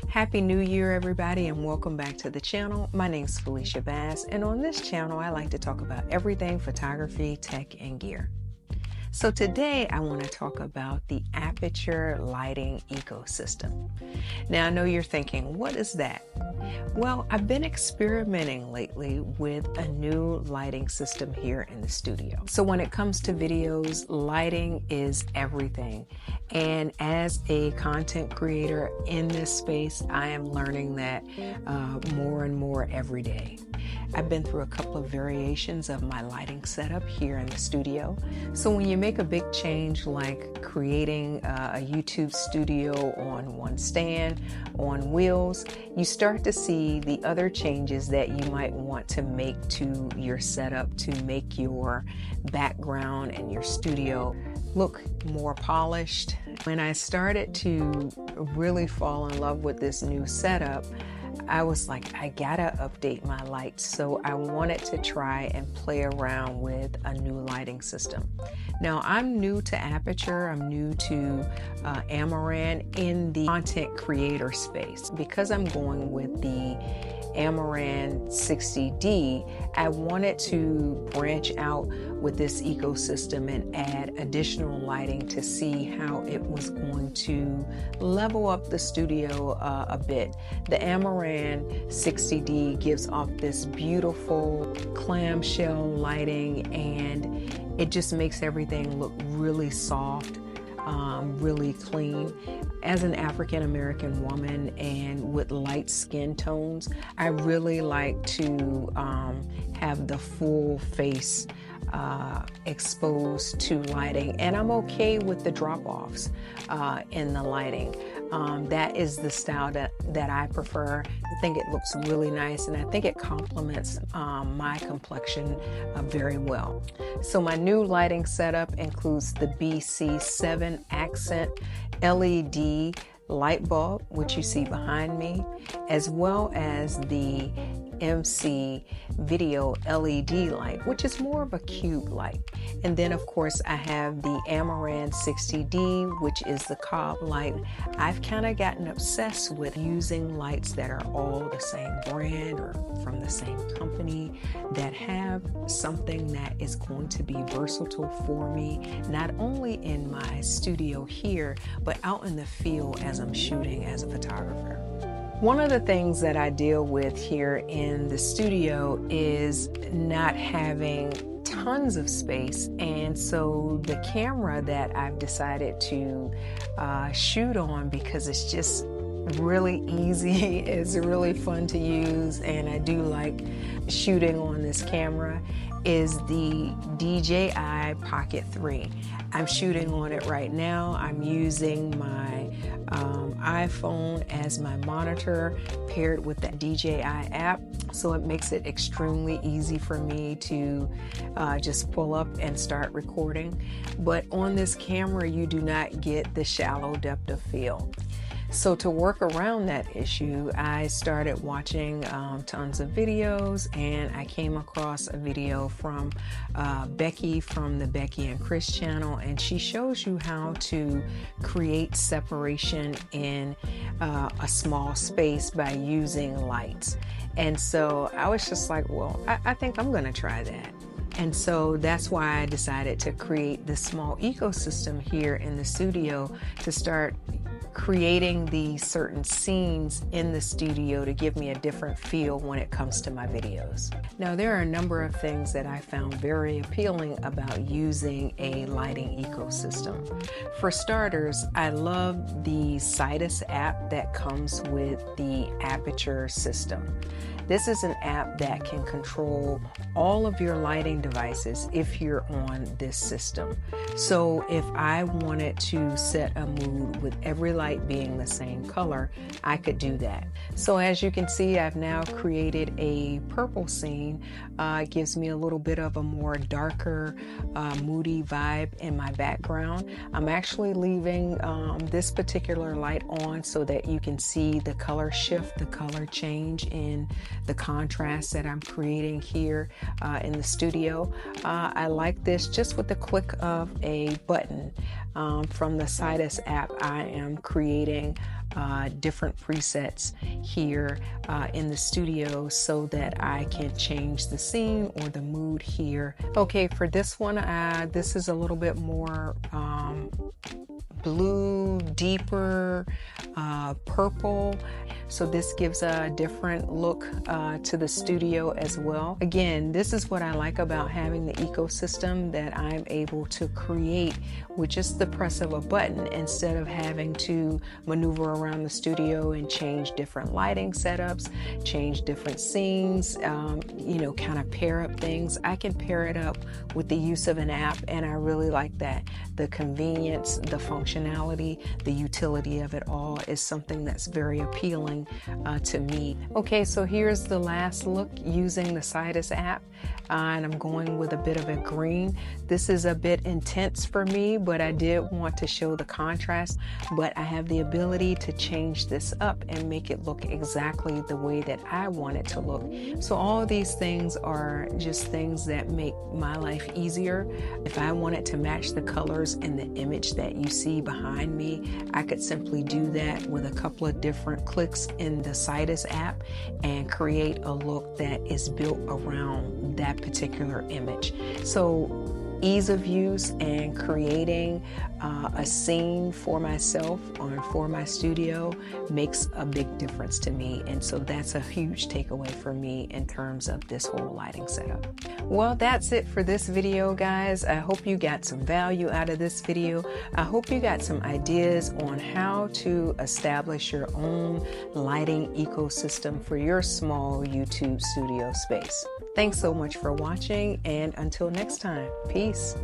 Happy New Year, everybody, and welcome back to the channel. My name is Felicia Bass, and on this channel, I like to talk about everything photography, tech, and gear. So today I want to talk about the Aputure lighting ecosystem. Now I know you're thinking, what is that? Well, I've been experimenting lately with a new lighting system here in the studio. So when it comes to videos, lighting is everything. And as a content creator in this space, I am learning that more and more every day. I've been through a couple of variations of my lighting setup here in the studio. So when you make a big change like creating a YouTube studio on one stand, on wheels, you start to see the other changes that you might want to make to your setup to make your background and your studio look more polished. When I started to really fall in love with this new setup, I was like, I gotta update my lights. So I wanted to try and play around with a new lighting system. Now I'm new to Aputure, I'm new to Amaran in the content creator space. Because I'm going with the Amaran 60D, I wanted to branch out with this ecosystem and add additional lighting to see how it was going to level up the studio a bit. The Amaran 60D gives off this beautiful clamshell lighting, and it just makes everything look really soft, really clean. As an African American woman and with light skin tones, I really like to have the full face exposed to lighting, and I'm okay with the drop-offs in the lighting. That is the style that I prefer. I think it looks really nice, and I think it complements my complexion very well. So my new lighting setup includes the BC7 accent LED light bulb, which you see behind me, as well as the MC video LED light, which is more of a cube light. And then of course I have the Amaran 60D, which is the cob light. I've kind of gotten obsessed with using lights that are all the same brand or from the same company, that have something that is going to be versatile for me, not only in my studio here, but out in the field as I'm shooting as a photographer. One of the things that I deal with here in the studio is not having tons of space, and so the camera that I've decided to shoot on, because it's just really easy, it's really fun to use, and I do like shooting on this camera, is the DJI Pocket 3. I'm shooting on it right now. I'm using my iPhone as my monitor paired with the DJI app, so it makes it extremely easy for me to just pull up and start recording. But on this camera you do not get the shallow depth of field. So to work around that issue, I started watching tons of videos, and I came across a video from Becky from the Becky and Chris channel, and she shows you how to create separation in a small space by using lights. And so I was just like, well, I think I'm gonna try that. And so that's why I decided to create this small ecosystem here in the studio, to start creating these certain scenes in the studio to give me a different feel when it comes to my videos. Now, there are a number of things that I found very appealing about using a lighting ecosystem. For starters, I love the Situs app that comes with the Aputure system. This is an app that can control all of your lighting devices if you're on this system. So if I wanted to set a mood with every light being the same color, I could do that. So as you can see, I've now created a purple scene. It gives me a little bit of a more darker, moody vibe in my background. I'm actually leaving this particular light on so that you can see the color shift, the color change in the contrast that I'm creating here in the studio. I like this just with the click of a button. From the Sidus app, I am creating different presets here in the studio so that I can change the scene or the mood here. Okay, for this one, this is a little bit more blue, deeper purple. So this gives a different look to the studio as well. Again, this is what I like about having the ecosystem, that I'm able to create with just the press of a button instead of having to maneuver around the studio and change different lighting setups, change different scenes, you know, kind of pair up things. I can pair it up with the use of an app, and I really like that. The convenience, the functionality, the utility of it all is something that's very appealing to me. Okay, so here's the last look using the Sidus app, and I'm going with a bit of a green. This is a bit intense for me, but I did want to show the contrast, but I have the ability to change this up and make it look exactly the way that I want it to look. So all of these things are just things that make my life easier. If I wanted to match the colors in the image that you see behind me, I could simply do that with a couple of different clicks in the Sidus app and create a look that is built around that particular image. So ease of use and creating a scene for myself or for my studio makes a big difference to me, and so that's a huge takeaway for me in terms of this whole lighting setup. Well, that's it for this video, guys. I hope you got some value out of this video. I hope you got some ideas on how to establish your own lighting ecosystem for your small YouTube studio space. Thanks so much for watching, and until next time, peace.